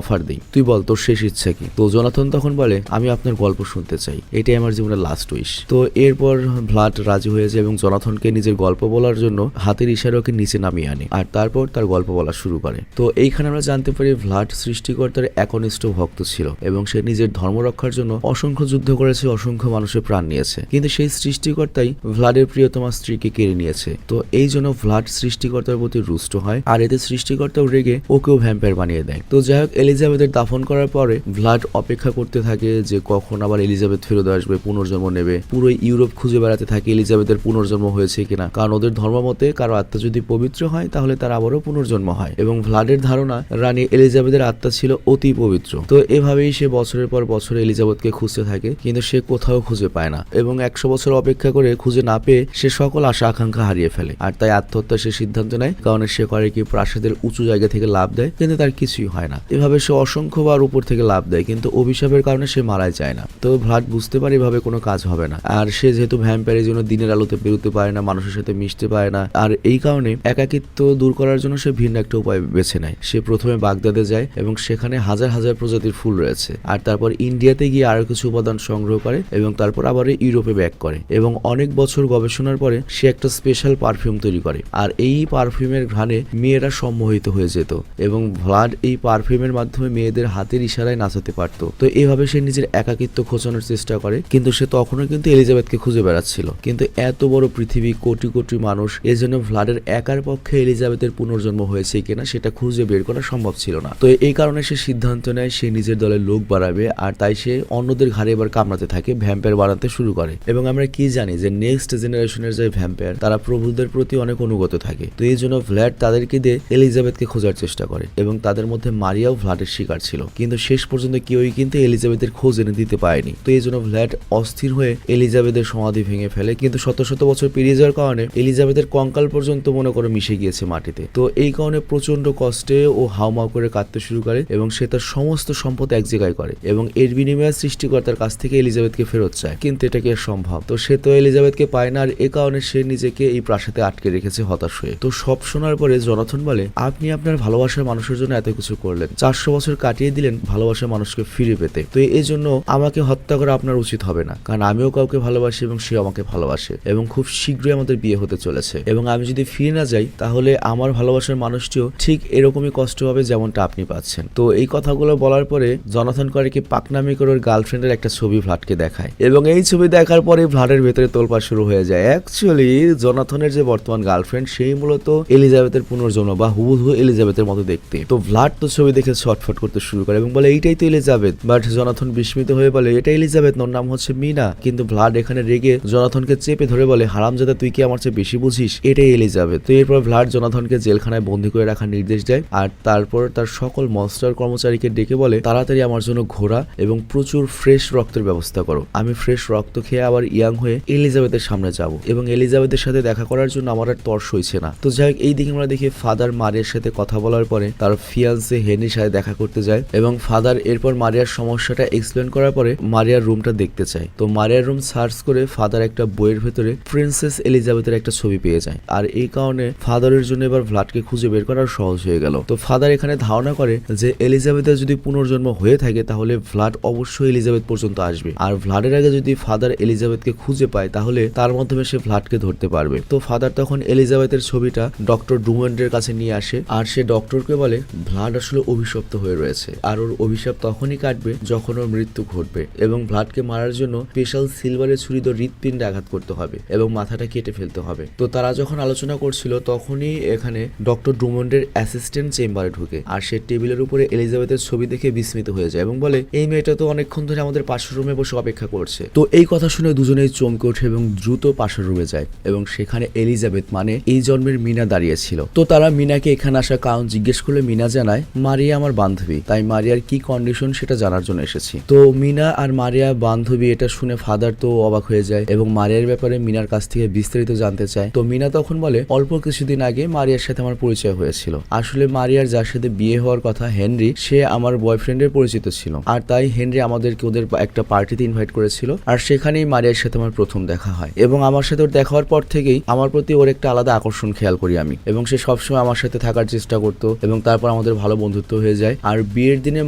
অফার দিই, তুই বল তোর শেষ ইচ্ছা কি? তো জোনাথন তখন বলে, আমি আপনার গল্প শুনতে চাই, এটাই আমার জীবনের লাস্ট উইশ। তো এরপর ভ্লাড রাজি হয়ে যায় এবং জোনাথনকে নিজের গল্প বলার জন্য হাতের ইশারায় ওকে নিচে নামিয়ে আনে, আর তারপর তার গল্প বলা শুরু করে। তো এইখানে আমরা জানতে পারি ভ্লাড সৃষ্টিকর্তার একনিষ্ঠ ভক্ত ছিল এবং সে নিজের ধর্ম রক্ষার জন্য অসংখ্য যুদ্ধ করেছে, অসংখ্য মানুষের প্রাণ নিয়েছে, কিন্তু সেই সৃষ্টিকর্তাই ভ্লাডের প্রিয়তমা স্ত্রীকে কেড়ে নিয়েছে। তো এই জন্য ভ্লাড সৃষ্টিকর্তার প্রতি রুষ্ট হয়, আর এতে সৃষ্টিকর্তাও রেগে ওকেও ভ্যাম্পায়ার বানিয়ে দেয়। তো যাই হোক, এলিজাবেথের দাফন করার পরে ভ্লাড অপেক্ষা করতে থাকে যে কখন আবার এলিজাবেথ ফেরত আসবে, পুনর্জন্ম নেবে। পুরো ইউরোপ খুঁজে বেড়াতে থাকে এলিজাবেথের পুনর্জন্ম হয়েছে কিনা, কারণ ওদের ধর্ম মতে কারো আত্মা যদি পবিত্র হয় তাহলে তার আবারও পুনর্জন্ম হয়, এবং ভ্লাডের ধারণা রানী এলিজাবেথের আত্মা ছিল অতি পবিত্র। তো এভাবেই সে বছরের পর বছর এলিজাবেথকে খুঁজতে থাকে, কিন্তু সে কোথাও খুঁজে পায় না এবং 100 বছর অপেক্ষা করে খুঁজে না পেয়ে সে সকল আশা আকাঙ্ক্ষা হারিয়ে ফেলে, আর তাই আত্মহত্যা সে সিদ্ধান্ত নেয়। কারণ সে করে কি, প্রাসাদের উঁচু জায়গা থেকে লাভ দেয় কিন্তু তার কিছুই হয় না। এভাবে সে অসংখ্যবার উপর থেকে লাভ দেয় কিন্তু অভিশাপের কারণে সে মারা যায় না। তো ভ্লাড বুঝতে পারে এভাবে কোনো কাজ হবে না, আর সে যেহেতু ভ্যাম্পায়ারের জন্য দিনের আলোতে বেরোতে পারে না, মানুষের সাথে মিশতে পারে না, আর এই কারণে একাকিত্ব দূর করার জন্য সে ভিন্ন একটা উপায় বেছে নেয়। সে প্রথমে বাগদাদে যায় এবং সেখানে হাজার হাজার প্রজাতির ফুল রয়েছে, আর তারপর ইন্ডিয়াতে গিয়ে আরো কিছু উপাদান সংগ্রহ করে এবং তারপর আবার ইউরোপে ব্যাক করে এবং অনেক বছর গবেষণার পরে সে একটা স্পেশাল পারফিউম তৈরি করে, আর এই পারফিউমের ঘ্রাণে মেয়েরা সম্মোহিত হয়ে যেত এবং ভ্লাড এই পারফিউমের মাধ্যমে মেয়েদের হাতের ইশারায় নাচাতে পারত। তো এইভাবে সে নিজের একাকিত্ব খোঁচানোর চেষ্টা করে, কিন্তু সে তখনও কিন্তু এলিজাবেথকে খুঁজে বেড়াচ্ছিল। কিন্তু এত বড় পৃথিবী, কোটি কোটি মানুষ, এজন্য ভ্লাডের একার পক্ষে এলিজাবেথের পুনর্জন্ম হয়েছে কিনা সেটা খুঁজে বের করা সম্ভব ছিল না। তো এই কারণে সে সিদ্ধান্ত নেয় সে নিজের দলের লোক বাড়াবে, আর তাই সে অন্যদের ঘাড়ে এবার কামড়াতে থাকে, ভ্যাম্পায়ার বানাতে শুরু করে। এবং আমরা কি জানি যে নেক্সট জেনারেশনের যে ভ্যাম্পায়ার তারা প্রভুদের প্রতি অনেক অনুগত থাকে। তো এই জন্য ভ্লাড তাদেরকে দিয়ে এলিজাবেথকে খোঁজার চেষ্টা করে, এবং তাদের মধ্যে মারিয়াও ভ্লাডের শিকার ছিল। কিন্তু শেষ পর্যন্ত কেউই কিন্তু এলিজাবেথের খোঁজ এনে দিতে পারেনি। তো এই জন্য ভ্লাড অস্থির হয়ে এলিজাবেথের সমাধি ভেঙে ফেলে, কিন্তু শত শত বছর পেরিয়ে যাওয়ার কারণে এলিজাবেথের কঙ্কাল পর্যন্ত মনে করে মিশে গিয়েছে মাটিতে। তো এই কারণে প্রচন্ড কষ্টে ও হাউমাউ করে কাঁদতে শুরু করে, এবং সে তার সমস্ত সম্পদ এক জায়গায় করে, এবং এর বিনিময়ে সৃষ্টিকর্তার কাছ থেকে এলিজাবেথকে ফেরত চায়। কিন্তু এটা কি সম্ভব? তো সে তো এলিজাবেথকে পায় না, আর এ কারণে সে নিজেকে এই প্রাসাদে আটকে রেখেছে হতাশ হয়ে। তো সব শোনার পরে জনাথন বলে, আপনি আপনার ভালোবাসার মানুষের জন্য এত কিছু করলেন, 400 বছর কাটিয়ে দিলেন ভালোবাসার মানুষকে ফিরে পেতে। তো এই জন্য আমাকে হত্যা করা আপনার উচিত হবে না, কারণ আমিও কাউকে ভালোবাসি এবং সে আমাকে ভালোবাসে, এবং খুব শীঘ্রই আমাদের বিয়ে হতে চলেছে। এবং আমি যদি ফিরে না যাই তাহলে আমার ভালোবাসার মানুষটিও ঠিক এরকমই কষ্ট হবে যেমনটা আপনি পাচ্ছেন। তো এই কথাগুলো বলার পরে জনাথন করে কি পাকনামি করে ওর গার্লফ্রেন্ডের একটা ছবি ভ্লাডকে দেখায়, এবং এই ছবি দেখার পরে ভ্লাডের ভেতরে তোলপাড় শুরু হয়ে যায়। অ্যাকচুয়ালি জনাথনের যে বর্তমান গার্লফ্রেন্ড সেই মূলত এলিজাবেথের পুনর্জন্ম বা হুবহু এলিজাবেথের মতো দেখতে। তো ভ্লাড তো ছবি দেখে ছটফট করতে শুরু করে এবং বলে এইটাই তো এলিজাবেথ। বাট জনাথন বিস্মিত হয়ে বলে এটা এলিজাবেথ, ওর নাম হচ্ছে মিনা। কিন্তু ভ্লাড এখানে রেগে জনাথনকে চেপে ধরে বলে, হারামজাদা তুই কি আমার চেয়ে বেশি বুঝিস, এটাই এলিজাবেথ। তো এরপর ভ্লাড জনাথনকে জেলখানায় বন্দী করে রাখার নির্দেশ দেয়, আর তারপর তার সকল মনস্টার কর্মচারীকে ডেকে বলে, তাড়াতাড়ি আমার জন্য ঘোড়া এবং প্রচুর ফ্রেশ রক্তের ব্যবস্থা করো। আমি ফ্রেশ রক্ত খেয়ে আবার ইয়াং হয়ে এলিজাবেথের সামনে যাব, এবং এলিজাবেথের সাথে দেখা করার জন্য আমার আর তর্স হইছে না। তো যাই হোক, এই দিকে আমরা দেখি ফাদার মারিয়ার সাথে কথা বলার পরে তার ফিয়ান্সে হেনরির সাথে দেখা করতে যায়, এবং ফাদার এরপর মারিয়ার সমস্যাটা এক্সপ্লেন করার পরে মারিয়ার রুমটা দেখতে চায়। তো মারিয়ার রুম সার্চ করে ফাদার একটা বইয়ের ভেতরে প্রিন্সেস এলিজাবেথের একটা ছবি পেয়ে যায়, আর এই কারণে ফাদারের জন্য এবার ভ্লাডকে খুঁজে বের করা সহজ হয়ে গেল। তো ফাদার এখানে ধারণা করে যে এলিজাবেথের যদি পুনর্জন্ম হয়ে থাকে তাহলে ভ্লাড অবশ্যই এলিজাবেথ পর্যন্ত আসবে, আর ভ্লাডের আগে যদি ফাদার এলিজাবেথকে খুঁজে পায় তাহলে তার মাধ্যমে সে ভ্লাডকে ধরতে পারবে। তো ফাদার তখন এলিজাবেথের ছবিটা ডক্টর ডুমন্ডের কাছে নিয়ে আসে, আর সে ডক্টরকে বলে ভ্লাড আসলে অভিশপ্ত হয়ে রয়েছে, আর ওর অভিশাপ তখনই কাটবে যখন ওর মৃত্যু ঘটবে, এবং ভ্লাডকে মারার জন্য স্পেশাল সিলভারের ছুরিত হৃৎপিণ্ডে আঘাত করতে হবে এবং মাথাটা কেটে ফেলতে হবে। তো তারা যখন আলোচনা করছিল তখনই এখানে ডক্টর ডুমন্ডের অ্যাসিস্ট্যান্ট চেম্বারে ঢুকে, আর সে টেবিলের উপরে এলিজাবেথের ছবি দেখে বিস্মিত হয়ে যায় এবং বলে, এই মেয়েটা তো অনেকক্ষণ ধরে আমাদের পাশের রুমে বসে অপেক্ষা করছে। তো এই কথা শুনে দুজনেই চমকে ওঠে এবং দ্রুত পাশের রুমে যায়, এবং সেখানে এলিজাবেথ মানে এই জন্মের মিনা দাঁড়িয়েছিল। তো তারা মিনাকে এখানে আসার কারণ জিজ্ঞেস করলে মিনা জানায়, মারিয়া আমার বান্ধবী, তাই মারিয়ার কি কন্ডিশন সেটা জানার জন্য এসেছি। তো মিনা আর মারিয়া বান্ধবী এটা শুনে ফাদার তো অবাক হয়ে যায়, এবং মারিয়ার ব্যাপারে মিনার কাছ থেকে বিস্তারিত জানতে চায়। তো মিনা তখন বলে, অল্প কিছুদিন আগে মারিয়ার সাথে আমার পরিচয় হয়েছিল। আসলে মারিয়ার যার সাথে বিয়ে হওয়ার কথা হেনরি, সে আমার বয়ফ্রেন্ডের পরিচিত ছিল, আর তাই হেনরি আমাদেরকে ওদের একটা পার্টিতে ইনভাইট করেছিল, আর সেখানেই মারিয়ার সাথে আমার প্রথম দেখা হয়, এবং আমার সাথে ওর দেখা হওয়ার পর থেকেই আমার প্রতি ওর একটা আলাদা আকর্ষণ খেয়াল করি আমি, এবং সে সবসময় আমার সাথে থাকার চেষ্টা করতো, এবং তারপর আমাদের ভালো বন্ধুত্ব হয়ে যায়। আর বিয়ের দিনে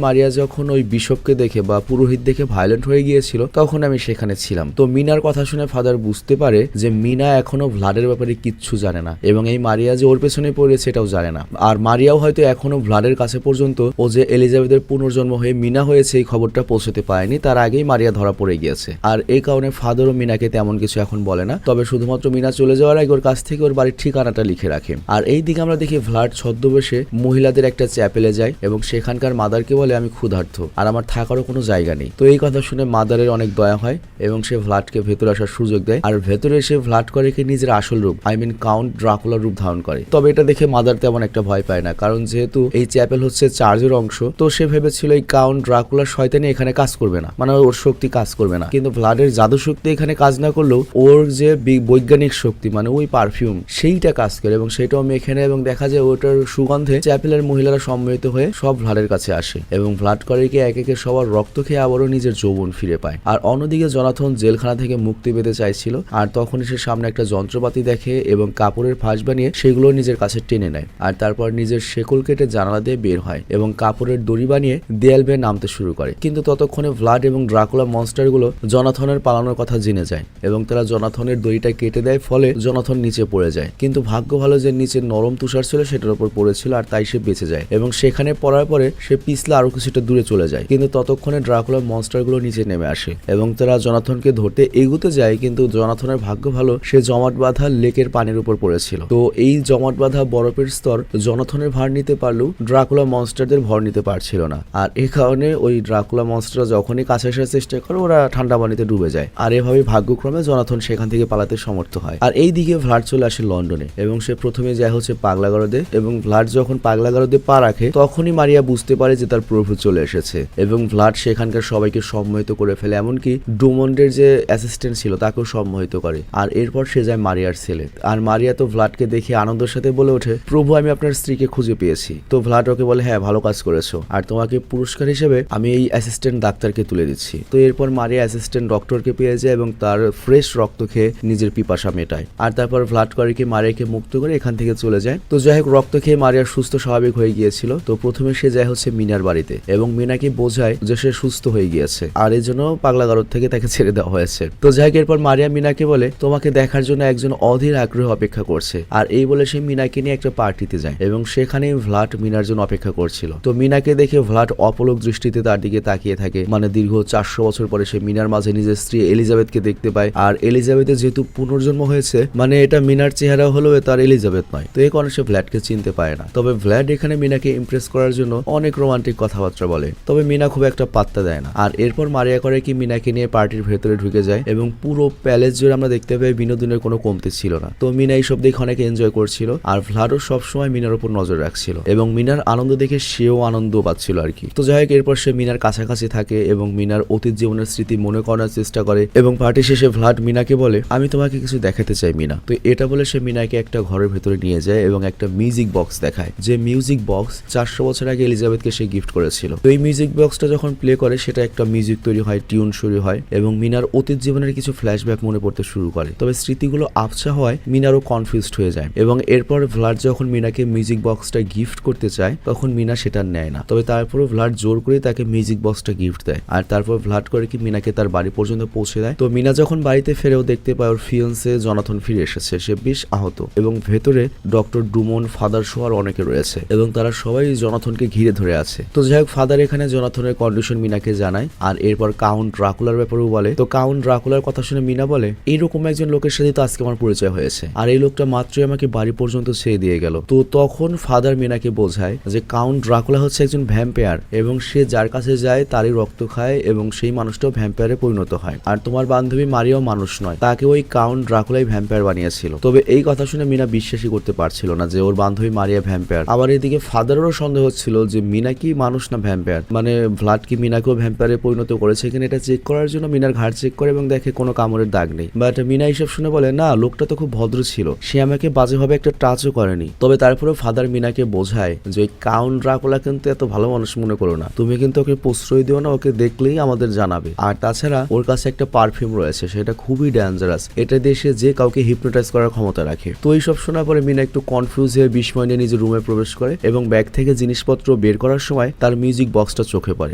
মারিয়া যখন ওই বিশপকে দেখে বা পুরোহিত দেখে ভায়োলেন্ট হয়ে গিয়েছিল তখন আমি সেখানে ছিলাম। তো মিনার কথা শুনে ফাদার বুঝতে পারে যে মিনা এখনো ভ্লাডের ব্যাপারে কিচ্ছু জানে না, এবং এই মারিয়া যে ওর পেছনে পড়েছে এটাও জানে না, আর মারিয়াও হয়তো এখনো ভ্লাডের কাছে পর্যন্ত ও যে এলিজাবেথের পুনর্জন্ম হয়ে মিনা হয়েছে এই খবরটা পৌঁছতে পারেনি, তার আগেই মারিয়া ধরা পড়ে গিয়েছে। আর এই কারণে ফাদারও মিনাকে তেমন কিছু এখন বলে না, তবে শুধুমাত্র মিনা চলে যাওয়ার আগে ওর কাছ থেকে ওর বাড়ির ঠিকানাটা লিখে রাখে। আর এই দিকে আমরা দেখি ভ্লাড ছদ্মবেশে মহিলাদের একটা চ্যাপেলে যায়, এবং সেখানকার মাদারকে বলে, আমি ক্ষুধার্ত আর আমার থাকারও কোনো জায়গা নেই। তো এই কথা শুনে মাদারের অনেক দয়া হয়, এবং সে ভ্লাডকে ভেতরে আসার সুযোগ দেয়, আর ভেতরে এসে ভ্লাড করে কি নিজের আসল রূপ কাউন্ট ড্রাকুলার রূপ ধারণ করে। তবে এটা দেখে মাদার তেমন একটা ভয় পায় না, কারণ যেহেতু এই চ্যাপেল হচ্ছে চার্জের অংশ, তো সে ভেবেছিল এই কাউন্ট ড্রাকুলার শয়তানি এখানে কাজ করবে না, মানে ওর শক্তি কাজ করবে না। কিন্তু ভ্লাডের জাদু শক্তি এখানে কাজ না করলেও ওর যে বৈজ্ঞানিক শক্তি মানে ওই পারফিউম সেইটা কাজ করে, এবং সেটাও মেখে নেয়, এবং দেখা যায় ওটার সুগন্ধে চ্যাপেলের মহিলারা সম্মিলিত হয়ে সব ভ্লাডের কাছে আসে, এবং ভ্লাড করে কি এক একে সবার রক্ত খেয়ে আবারও নিজের যৌবন ফিরে পায়। আর অন্যদিকে জনাথন জেলখানা থেকে মুক্তি পেতে চাইছিল, আর তখনই সে সামনে একটা যন্ত্রপাতি দেখে এবং কাপড়ের ফাঁস বানিয়ে সেগুলো নিজের কাছে টেনে নেয়, আর তারপর নিজের শেকল কেটে জানালা দিয়ে বের হয় এবং কাপড়ের দড়ি বানিয়ে দেয়াল বেয়ে নামতে শুরু করে। কিন্তু ততক্ষণে ভ্লাড এবং ড্রাকুলা মনস্টারগুলো জনাথনের পালানোর কথা জেনে যায়, এবং তারা জনাথনের দড়িটা কেটে দেয়, ফলে জনাথন নিচে পড়ে যায়। কিন্তু ভাগ্য ভালো যে নিচে নরম তুষার ছিল সেটার উপর পড়েছিল, আর তাই সে বেঁচে যায়, এবং সেখানে পড়ার পরে সে পিছলে আরো কিছুটা দূরে চলে যায়, কিন্তু ততক্ষণে ড্রাকুলা মনস্টারগুলো নিচে নেমে আসে এবং তারা জোনাথনকে ধরতে এগুতে যায়। কিন্তু জোনাথনের ভাগ্য ভালো, সে জমাট বাঁধা লেকের পানির উপর পড়েছিল। তো এই জমাট বাঁধা বরফের স্তর জোনাথনের ভার নিতে পারলেও ড্রাকুলা মনস্টারদের ভর নিতে পারছিল না। আর এ কারণে ওই ড্রাকুলা মনস্টার যখনই কাছে আসার চেষ্টা করে ওরা ঠান্ডা পানিতে ডুবে যায়। আর এভাবে ভাগ্যক্রমে জোনাথন সেখান থেকে পালাতে সমর্থ হয়। আর এই দিকে ভ্লাড চলে আসে লন্ডনে এবং সে প্রথমে যায় হচ্ছে পাগলাগারদে। এবং ভ্লাড যখন পাগলাগারদে পা রাখে তখনই মারিয়া বুঝতে পারে যে তার প্রভু চলে এসেছে এবং ভ্লাড সেখানকার সবাইকে সম্মোহিত করে ফেলে, এমনকি ডুমন্ডের যে অ্যাসিস্ট্যান্ট ছিল তাকেও সম্মোহিত করে। আর এরপর সে যায় মারিয়ার ছেলে। আর মারিয়া তো ভ্লাডকে দেখে আনন্দের সাথে বলে ওঠে, প্রভু আমি আপনার স্ত্রীকে খুঁজে পেয়েছি। তো ভ্লাড ওকে বলে, হ্যাঁ ভালো কাজ করেছো, আর তোমাকে পুরস্কার হিসেবে আমি এই অ্যাসিস্ট্যান্ট ডাক্তারকে তুলে দিচ্ছি। তো এরপর মারিয়া অ্যাসিস্ট্যান্ট ডক্টরকে পেয়ে যায় এবং তার ফ্রেশ রক্ত খেয়ে নিজের পিপাসা মেটায়। আর তারপর ভ্লাড করে কি মারিয়াকে মুক্ত করে এখান থেকে চলে যায়। তো যাই হোক, রক্ত খেয়ে মারিয়া সুস্থ স্বাভাবিক হয়ে গিয়েছিল। তো প্রথমে সে যায় হচ্ছে মিনার বাড়িতে এবং মিনাকে বোঝায় যে সে সুস্থ হয়ে গিয়েছে, আর এই জন্য পাগলাগারদ থেকে তাকে ছেড়ে দেওয়া হয়েছে। তো যাই হোক, এরপর মারিয়া মিনাকে বলে তোমাকে দেখার জন্য একজন অধীর আগ্রহ অপেক্ষা করছে। আর এই বলে সে মিনাকে নিয়ে একটা পার্টিতে যায় এবং সেখানে ভ্লাড মিনার জন্য অপেক্ষা করছিল। তো মিনাকে দেখে ভ্লাড অপলক দৃষ্টিতে তার দিকে তাকিয়ে থাকে। মানে দীর্ঘ 400 বছর পরে সে মিনার মাঝে নিজের স্ত্রী এলিজাবেথকে দেখতে পায়। আর এলিজাবেথের যেহেতু পুনর্জন্ম হয়েছে, মানে এটা মিনার চেহারা হলেও তার এলিজাবেথ নয়। তো এই কারণে সে ভ্লাডকে চিনতে পারে না। তবে ভ্লাড এখানে মিনাকে ইমপ্রেস করার জন্য অনেক রোমান্টিক কথাবার্তা বলে, তবে মিনা খুব একটা পাত্তা দেয় না। আর এরপর মারিয়া করে কি মিনাকে নিয়ে পার্টির ভেতরে ঢুকে যায় এবং পুরো প্যালেস জুড়ে আমরা দেখতে পাই বিনোদনের কোনো কমতি ছিল না। তো মিনা এইসব দেখে অনেক এনজয় করছিল আর ভ্লাডও সবসময় মিনার উপর নজর রাখছিল এবং মিনার আনন্দ দেখে সেও আনন্দ পাচ্ছিল আর কি। তো যাই হোক, এরপর সে মিনার কাছাকাছি থাকে এবং মিনার অতীত জীবনের স্মৃতি মনে করার চেষ্টা করে এবং পার্টি শেষে ভ্লাড মিনাকে বলে আমি তোমাকে কিছু দেখাতে চাই মিনা। তো এটা বলে সে মিনাকে একটা ঘরের ভেতরে নিয়ে যায় এবং একটা মিউজিক বক্স দেখায়, যে মিউজিক বক্স 400 বছর আগে এলিজাবেথকে সে গিফট করেছিল। তো এই মিউজিক বক্সটা যখন প্লে করে সেটা একটা মিউজিক তৈরি হয়, টিউন শুরু হয় এবং মিনার অতীত জীবনের কিছু ফ্ল্যাশব্যাক মনে পড়তে শুরু করে। তবে স্মৃতিগুলো আবছা হওয়ায় মিনারও কনফিউজড হয়ে যায় এবং এরপর ভ্লাড যখন মিনাকে মিউজিক বক্সটা গিফট করতে চায় তখন মিনা সেটা নেয় না। তবে তারপরও ভ্লাড জোর করে তাকে মিউজিক বক্সটা গিফট দেয়। আর তারপর ভ্লাড করে কি মিনাকে তার বাড়ি পর্যন্ত পৌঁছে দেয়। তো মিনা যখন বাড়িতে ফেরেও দেখতে পায় ওর ফিয়ন্সে জোনাথন ফিরে এসেছে, সে বেশ আহত এবং ভেতরে ডক্টর ডুমন, ফাদার শো আর অনেকে রয়েছে এবং তারা সবাই জোনাথনকে ঘিরে ধরে আছে। তো যাই হোক, ফাদার এখানে জোনাথনের কন্ডিশন মিনাকে জানায় আর এরপর কাউন্ট ড্রাকুলার ব্যাপারেও বলে। তো কাউন্ট ড্রাকুলার কথা শুনে মিনা বলে এইরকম একজন লোকের সাথে তো আজকে আমার পরিচয় হয়েছে, আর এই লোকটা মাত্রই আমাকে বাড়ি পর্যন্ত ছেড়ে দিয়ে গেল। তো তখন ফাদার মিনাকে বোঝায় যে কাউন্ট ড্রাকুলা হচ্ছে একজন ভ্যাম্পায়ার এবং সে যার কাছে যায় তারই রক্ত খায় এবং সেই মানুষটাও ভ্যাম্পায়ারে পরিণত হয়। আর তোমার বান্ধবী মারিয়াও মানুষ নয়, তাকে ওই কাউন্ট ড্রাকুলাই ভ্যাম্পায়ার বানিয়েছিল। তবে এই কথা শুনে মিনা বিশ্বাসই করতে পারছিল না যে ওর বান্ধবী মারিয়া ভ্যাম্পায়ার। আবার এদিকে ফাদারেরও সন্দেহ হচ্ছিল যে মিনা কি মানুষ না ভ্যাম্পায়ার, মানে ভ্লাড কি মিনাকেও ভ্যাম্পায়ারে পরিণত করেছে কিনা এটা চেক করার জন্য মিনার ঘাড় চেক করে এবং দেখে কোনো কামড়ের দাগ নেই। বাট মিনা এইসব শুনে বলে না, লোকটা তো খুব ভদ্র ছিল, সে আমাকে বাজেভাবে একটা টাচও করেনি। তবে তারপরে ফাদার মিনাকে বোঝায় যে কাউন্ট ড্রাকুলা কিন্তু এত ভালো মানুষ মনে করো না, তুমি কিন্তু ওকে প্রশ্রয় দিও না, ওকে দেখলেই আমাদের জানাবে। আর তাছাড়া ওর কাছে একটা পারফিউম রয়েছে, সেটা খুবই ডেঞ্জারাস, এটা দেশে যে কাউকে হিপনোটাইজ করার ক্ষমতা রাখে। তো এইসব শোনার পরে মিনা একটু কনফিউজ হয়ে বিস্ময় নিয়ে নিজের রুমে প্রবেশ করে এবং ব্যাগ থেকে জিনিসপত্র বের করার সময় তার মিউজিক বক্সটা চোখে পড়ে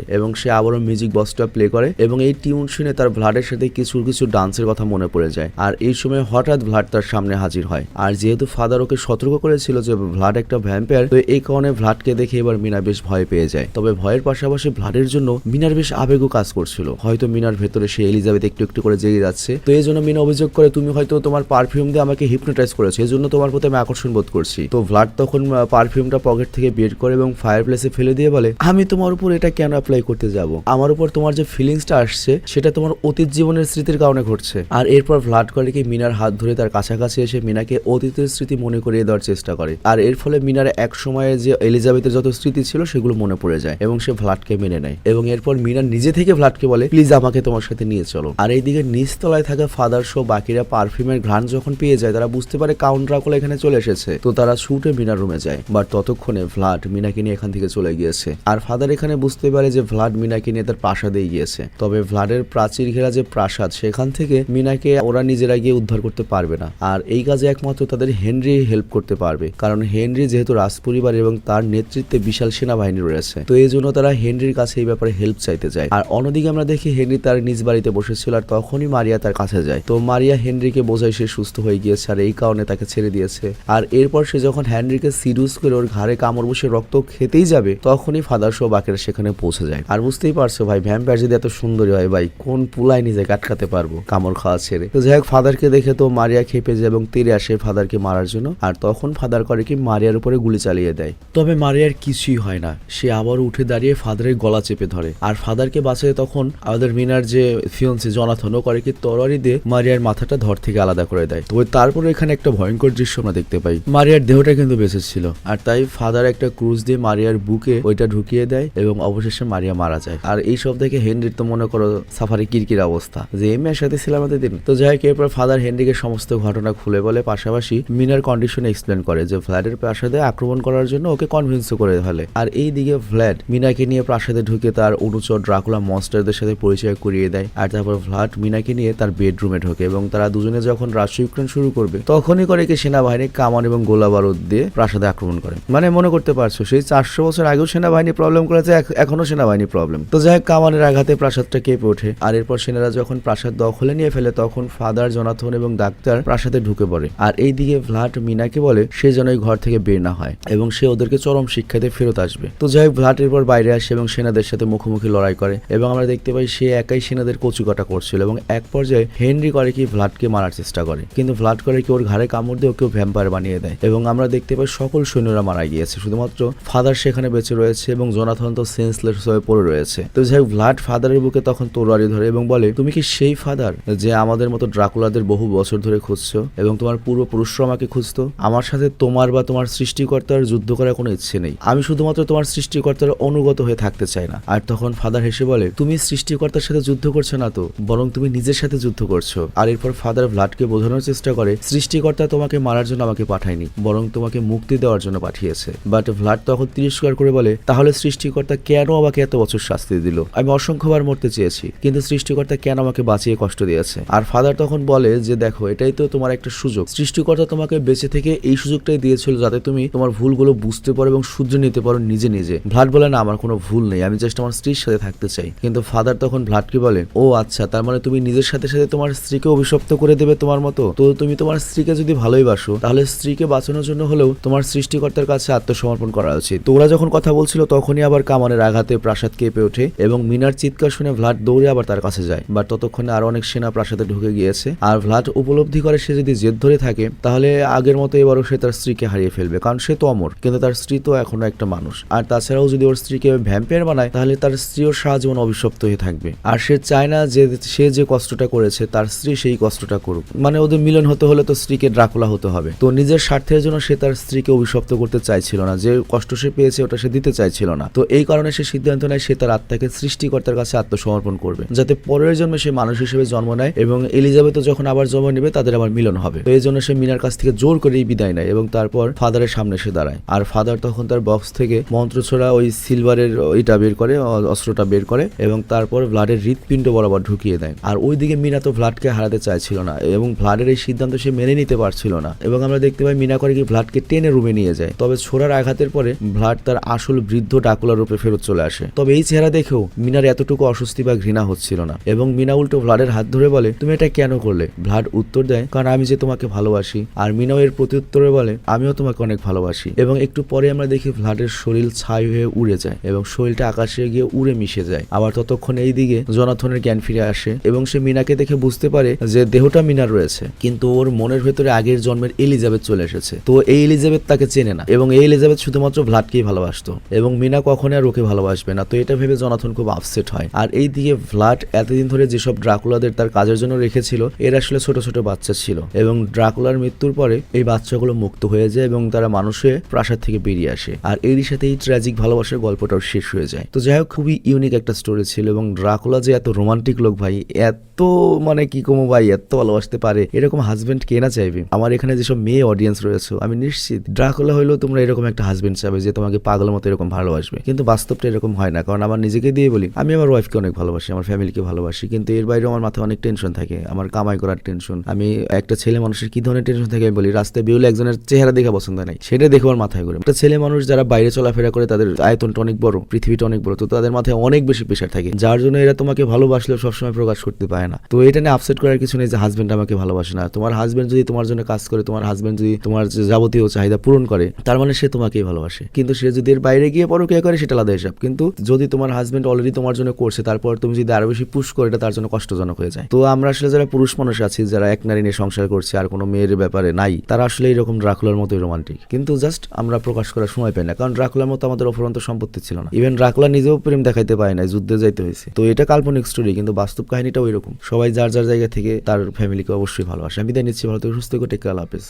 এবং সে আবারও মিউজিক বক্সটা প্লে করে এবং এই টিউন শুনে তার ভ্লাডের সাথে কিছু ডান্সের কথা মনে পড়ে যায়। আর এই সময় হঠাৎ ভ্লাড তার সামনে হাজির হয়। আর যেহেতু ফাদার ওকে সতর্ক করেছিল যে ভ্লাড একটা ভ্যাম্পায়ার, তো এই কারণে ভ্লাডকে দেখে এবার মিনা বেশ ভয় পেয়ে যায়। তবে ভয়ের পাশাপাশি ভ্লাডের জন্য মিনার বেশ আবেগও কাজ করছিল, হয়তো মিনার ভেতরে সে এলিজাবেথ একটু একটু করে জেগে যাচ্ছে। তো এই জন্য মিনা অভিযোগ করে তুমি হয়তো তোমার পারফিউম দিয়ে আমাকে হিপনোটাইজ করেছো, এই জন্য তোমার প্রতি আমি আকর্ষণ বোধ করছি। তো ভ্লাড তখন পারফিউমটা পকেট থেকে বের করে এবং ফায়ার প্লেসে ফেলে দিয়ে বলে আমি তোমার উপর এটা কেন অ্যাপ্লাই করতে যাব, আমার উপর তোমার যে ফিলিংসটা আসছে সেটা তোমার অতীত জীবনের স্মৃতির কারণে ঘটছে। আর এরপর ভ্লাড করে কি মিনার হাত ধরে তার কাছাকাছি এসে মিনাকে অতীতের স্মৃতি মনে করিয়ে দেওয়ার চেষ্টা করে। আর এর ফলে মিনার এক সময়ে যে এলিজাবেথের যত স্মৃতি ছিল সেগুলো মনে পড়ে যায় এবং সে ভ্লাডকে মেনে নেয় এবং এরপর মিনা নিজে থেকে ভ্লাডকে বলে প্লিজ আমাকে তোমার সাথে নিয়ে চলো। আর এইদিকে নিচতলায় থাকা ফাদার শো বাকিরা পারফিউমের ঘ্রাণ যখন পেয়ে যায় তারা বুঝতে পারে কাউন্ট ড্রাকুলা এখানে চলে এসেছে। তো তারা ছুটে মিনার রুমে যায়, বাট ততক্ষণে ভ্লাড মিনাকে নিয়ে এখান থেকে চলে গিয়েছে। আর ফাদার এখানে বুঝতে পারে যে ভ্লাড মিনাকে নিয়ে তার প্রাসাদে গিয়েছে। তবে ভ্লাডের প্রাচীর ঘেরা যে প্রাসাদ সেখান থেকে মিনাকে ওরা নিজেরা গিয়ে উদ্ধার করতে পারবে না। আর এই কাজে একমাত্র তাদের হেনরি হেল্প করতে পারবে, কারণ হেনরি যেহেতু রাজপরিবার এবং তার নেতৃত্বে বিশাল সেনাবাহিনী রয়েছে। তো এই জন্য তারা হেনরির কাছে এই ব্যাপারে হেল্প চাইতে যায়। আর অন্যদিকে আমরা দেখি হেনরি তার নিজ বাড়িতে বসেছিল আর তখনই মারিয়া তার কাছে যায়। তো মারিয়া হেনরিকে বোঝায় সে সুস্থ হয়ে গিয়েছে আর এই কারণে তাকে ছেড়ে দিয়েছে। আর এরপর সে যখন হেনরিকে সিডিউস করে ওর ঘাড়ে কামড় বসে রক্ত খেতেই যাবে তখনই ফাদার সহ বাকিরা সেখানে পৌঁছে যায়। আর বুঝতেই পারছো ভাই, ভ্যাম্পায়ার যদি এত সুন্দরী হয় ভাই, কোন পুলায় নিজেকে আটকাতে পারবো কামড় খাওয়া ছেড়ে। তো যাই হোক, ফাদারকে দেখে তো মারিয়া খেপে যায় এবং তেড়ে আসে ফাদারকে মারার জন্য। আর তখন ফাদার করে কি মারিয়ার উপরে গুলি চালিয়ে দেয়। তবে মারিয়ার কিছুই হয় না, সে আবার উঠে দাঁড়িয়ে ফাদারের গলা চেপে ধরে। আর ফাদারকে বাঁচায় তখন আমাদের মিনার যে ফিয়ন্সি জনাথন ও করে কি তরবারি দিয়ে মারিয়ার মাথাটা ধর থেকে আলাদা করে দেয়। তবে তারপরে এখানে একটা ভয়ঙ্কর দৃশ্য আমরা দেখতে পাই, মারিয়ার দেহটা কিন্তু বেঁচে ছিল। আর তাই ফাদার একটা ক্রুজ দিয়ে মারিয়ার বুকে ওইটা ঢুকিয়ে দেয় এবং অবশেষে মারিয়া মারা যায়। আর এই সব দেখে হেনরির তো মনে করো সাফারি কিরকির অবস্থা, যে এই মেয়ের সাথে ছিলাম দিন। তো যাই হোক, এরপর ফাদার হেনরিকে সমস্ত ঘটনা খুলে বলে, পাশাপাশি মিনার কন্ডিশন এক্সপ্লেন করে যে ভ্লাডের প্রাসাদে আক্রমণ করার জন্য ওকে কনভিন্স করে ফেলে। আর এই দিকে ভ্লাড মিনাকে নিয়ে প্রাসাদে ঢুকে তার অনুচর ড্রাকুলা মনস্টারদের সাথে পরিচয় করিয়ে দেয়। আর তারপর ভ্লাড মিনাকে নিয়ে তার বেডরুমে ঢোকে এবং তারা দুজনে যখন রাশিয়া ইউক্রেন শুরু করবে তখনই করে কি সেনাবাহিনী কামান এবং গোলা বারুদ দিয়ে প্রাসাদে আক্রমণ করে। মানে মনে করতে পারছো, সেই 400 বছর আগেও সেনাবাহিনী প্রবলেম করেছে, এখনো সেনাবাহিনী প্রবলেম। তো যাই হোক, কামানের আঘাতে প্রাসাদটা কেঁপে ওঠে। আর এরপর সেনারা যখন প্রাসাদ দখলে নিয়ে ফেলে তখন ফাদার জনাথন এবং ডাক্তার প্রাসাদে ঢুকে পড়ে। আর এইদিকে ভ্লাড মিনাকে বলে সে যেন এই ঘর থেকে বের না হয় এবং সে ওদেরকে চরম শিক্ষাতে ফেরত আসবে। তো যাই হোক, ভ্লাড এরপর বাইরে আসে এবং সেনাদের সাথে মুখোমুখি লড়াই করে এবং আমরা দেখতে পাই সে একাই সেনাদের কচুকাটা করছিল এবং এক পর্যায়ে হেনরি করে কি ভ্লাডকে মারার চেষ্টা করে, কিন্তু ভ্লাড করে কি ওর ঘাড়ে কামড় দিয়ে ওকেও ভ্যাম্পায়ার বানিয়ে দেয় এবং আমরা দেখতে পাই সকল সৈন্যরা মারা গিয়েছে, শুধুমাত্র ফাদার সেখানে বেঁচে রয়েছে এবং জনাথন তো সেন্সলেস হয়ে পড়ে রয়েছে। তো যাই হোক, ভ্লাড ফাদারের বুকে তখন তরবারি ধরে এবং বলে, তুমি কি সেই ফাদার যে আমাদের মতো ড্রাকুলাদের বহু বছর ধরে খুঁজছো এবং তোমার পূর্বপুরুষরা আমাকে খুঁজতো? আমার সাথে তোমার বা তোমার সৃষ্টিকর্তার যুদ্ধ করার কোনো ইচ্ছে নেই, আমি শুধুমাত্র তোমার সৃষ্টিকর্তার অনুগত হয়ে থাকতে চাই না। আর তখন ফাদার হেসে বলে, তুমি সৃষ্টিকর্তার সাথে যুদ্ধ করছো না তো, বরং তুমি নিজের সাথে যুদ্ধ করছো। আর এরপর ফাদার ভ্লাডকে বোঝানোর চেষ্টা করে সৃষ্টিকর্তা তোমাকে মারার জন্য আমাকে পাঠায়নি, বরং তোমাকে মুক্তি দেওয়ার জন্য পাঠিয়েছে। বাট ভ্লাড তখন তিরস্কার করে বলে, তাহলে সৃষ্টিকর্তা কেন আমাকে এত বছর শাস্তি দিল? আমি অসংখ্যবার মরতে চেয়েছি, কিন্তু সৃষ্টিকর্তা কেন আমাকে বাঁচিয়ে কষ্ট দিয়েছে? আর ফাদার তখন বলে যে দেখো, এটাই তো তোমার একটা সুযোগ, সৃষ্টিকর্তা তোমাকে বেঁচে থেকে এই সুযোগটাই দিয়েছিল যাতে তুমি তোমার ভুলগুলো বুঝতে পারো এবং শুধরে নিতে পারো নিজে নিজে। ভ্লাড বলে, না আমার কোনো ভুল নেই, আমি জাস্ট আমার স্ত্রীর সাথে থাকতে চাই। কিন্তু ফাদার তখন ভ্লাডকে বলে, ও আচ্ছা, তার মানে তুমি নিজের সাথে সাথে তোমার স্ত্রীকে অভিশপ্ত করে দেবে তোমার মতো? তো তুমি তোমার স্ত্রীকে যদি ভালোই বাসো তাহলে স্ত্রীকে বাঁচানোর জন্য হলেও তোমার সৃষ্টিকর্তার কাছে আত্মসমর্পণ করা উচিত। তো ওরা যখন কথা বলছিল তখনই আবার কামানের আঘাতে প্রাসাদ কেঁপে ওঠে এবং মিনার চিৎকার শুনে ভ্লাড দৌড়ে আবার তার কাছে যায়। বাট ততক্ষণে আরো অনেক সেনা প্রাসাদে ঢুকে গিয়েছে আর ভ্লাড উপলব্ধি করে সে যদি জেদ ধরে থাকে তাহলে আগের মতো এবারও সে তার স্ত্রীকে হারিয়ে ফেলবে, কারণ সে তো অমর, কিন্তু তার স্ত্রী তো এখনো একটা মানুষ। আর তাছাড়াও যদি ওর স্ত্রীকে ভ্যাম্পায়ার বানায় তাহলে তার স্ত্রীও সারা জীবন অভিশপ্ত হয়ে থাকবে। আর সে চায় না যে সে যে কষ্টটা করেছে তার স্ত্রী সেই কষ্টটা করুক। মানে ওদের মিলন হতে হলে তো স্ত্রীকে ড্রাকুলা হতে হবে। তো নিজের স্বার্থের জন্য সে তার স্ত্রীকে অভিশপ্ত করতে চাইছিল না, যে কষ্ট সে পেয়েছে ওটা সে দিতে চাইছিল না। তো এই কারণে সে সিদ্ধান্ত নেয় সে তার আত্মাকে সৃষ্টিকর্তার কাছে আত্মসমর্পণ করবে, যাতে পরের জন্মে সে মানুষ হিসেবে জন্ম নেয় এবং এলিজাবেথও যখন আবার জন্ম নেবে তাদের আবার মিলন হবে। তো এই জন্য সে মিনার কাছ থেকে জোর করেই বিদায় নেয় এবং তারপর ফাদারের সামনে এসে দাঁড়ায়। আর ফাদার তখন তার বক্স থেকে মন্ত্র ছোড়া ওই সিলভারের ওইটা বের করে, অস্ত্রটা বের করে এবং তারপর ভ্লাডের হৃৎপিণ্ড বরাবর ঢুকিয়ে দেয়। আর ওইদিকে মিনা তো ভ্লাডকে হারাতে চাইছিল না এবং ভ্লাডের এই সিদ্ধান্ত সে মেনে নিতে পারছিল না এবং আমরা দেখতে পাই মিনা করে কি ভ্লাডকে টেনে রুমে নিয়ে যায়। তবে ছোড়ার আঘাতের পরে ভ্লাড তার আসল বৃদ্ধ ডাকুলা রূপে ফেরত চলে আসে। তবে এই চেহারা দেখেও মিনার এতটুকু অস্বস্তি বা ঘৃণা হচ্ছিল না এবং মিনা উল্টো ভ্লাডের হাত ধরে বলে, তুমি এটা কেন করলে? ভ্লাড উত্তর দেয়, কারণ আমি যে তোমাকে ভালোবাসি। আর মিনাও এর প্রত্যুত্তরে বলে, আমিও তোমাকে অনেক ভালোবাসি। এবং একটু পরে আমরা দেখি ভ্লাডের শরীর ছাই হয়ে উড়ে যায় এবং শরীরটা আকাশে গিয়ে উড়ে মিশে যায়। আবার ততক্ষণ এই দিকে জনাথনের জ্ঞান ফিরে আসে এবং সে মিনাকে দেখে বুঝতে পারে যে দেহটা মিনার রয়েছে, কিন্তু ওর মনের ভেতরে আগের জন্মের এলিজাবেথ চলে এসেছে। তো এই এলিজাবেথ তাকে চেনে না এবং এই এলিজাবেথ শুধুমাত্র ভ্লাডকেই ভালোবাসতো এবং মিনা কখনো আর ওকে ভালোবাসবে না। তো এটা ভেবে জনাথন খুব আপসেট হয়। আর এই দিকে ভ্লাড এতদিন ধরে যেসব ড্রাকুলাদের তার কাজের জন্য রেখেছিল এরা আসলে ছোট ছোট বাচ্চা ছিল এবং ড্রাকুলার মৃত্যুর পরে এই বাচ্চাগুলো মুক্ত হয়ে যায় এবং তারা মানুষে প্রাসাদ থেকে বেরিয়ে আসে। আর এরই সাথে এই ট্র্যাজিক ভালোবাসার গল্পটাও শেষ হয়ে যায়। তো যাই হোক, খুবই ইউনিক একটা স্টোরি ছিল এবং ড্রাকুলা যে এত রোমান্টিক লোক ভাই, এত মানে কি কমো ভাই, এত ভালোবাসতে পারে, এরকম হাজবেন্ড কে না চাইবে? আমার এখানে যেসব মেয়ে অডিয়েন্স রয়েছে আমি নিশ্চিত ড্রাকুলা হইলেও তোমরা এরকম একটা হাজবেন্ড চাবে যে তোমাকে পাগলের মতো এরকম ভালোবাসবে। কিন্তু বাস্তবটা এরকম হয় না, কারণ আমার নিজেকে দিয়ে বলি আমি আমার ওয়াইফকে অনেক ভালোবাসি, আমার ফ্যামিলিকে ভালোবাসি, কিন্তু এর বাইরে আমার মাথায় অনেক টেনশন থাকে, আমার কামাই করার টেনশন। আমি একটা ছেলে মানুষের কি ধরনের টেনশন থাকে আমি বলি, রাস্তায় বেরোলে একজনের চেহারা দেখা পছন্দ নাই, সেটা দেখে আমার মাথায় ঘুরে। একটা ছেলে মানুষ যারা বাইরে চলাফেরা করে তাদের আয়তনটা অনেক বড়, পৃথিবীটা অনেক বড়, তো তাদের মাথায় অনেক বেশি প্রেশার থাকে, যার জন্য এরা তোমাকে ভালোবাসলেও সবসময় প্রকাশ করতে পারে না। তো এটা নিয়ে আপসেট করার কিছু নেই যে হাজবেন্ড আমাকে ভালোবাসে না। তোমার হাজবেন্ড যদি তোমার জন্য কাজ করে, তোমার হাজবেন্ড যদি তোমার যাবতীয় চাহিদা পূরণ করে, তার মানে সে তোমাকেই ভালোবাসে। ভালোবাসে, কিন্তু সে যদি এর বাইরে গিয়ে পরকীয়া করে সেটা আলাদা হিসাব। কিন্তু যদি তোমার হাজবেন্ড অলরেডি তোমার জন্য করছে, তারপর তুমি যদি আরো বেশি পুশ করে, এটা তার জন্য কষ্টজনক হয়ে যায়। তো আমরা আসলে যারা পুরুষ মানুষ আছি, যারা এক নারী নিয়ে সংসার করছে আর কোনো মেয়ের ব্যাপারে নাই, তারা আসলে এরকম ড্রাকুলার মতোই রোমান্টিক, কিন্তু জাস্ট আমরা প্রকাশ করার সময় পাই না, কারণ ড্রাকুলার মতো আমাদের অফুরন্ত সম্পত্তি ছিল না। ইভেন ড্রাকুলা নিজেও প্রেম দেখাইতে পারে না, যুদ্ধে যাইতে হয়েছে। তো এটা কাল্পনিক স্টোরি, কিন্তু বাস্তব কাহিনীটাও এরকম। সবাই যার যার জায়গা থেকে তার ফ্যামিলিকে অবশ্যই ভালোবাসে। আমি তাই নিচ্ছি, ভালো থেকে সুস্থ করে টেক কেয়ার, আল্লাহ হাফেজ।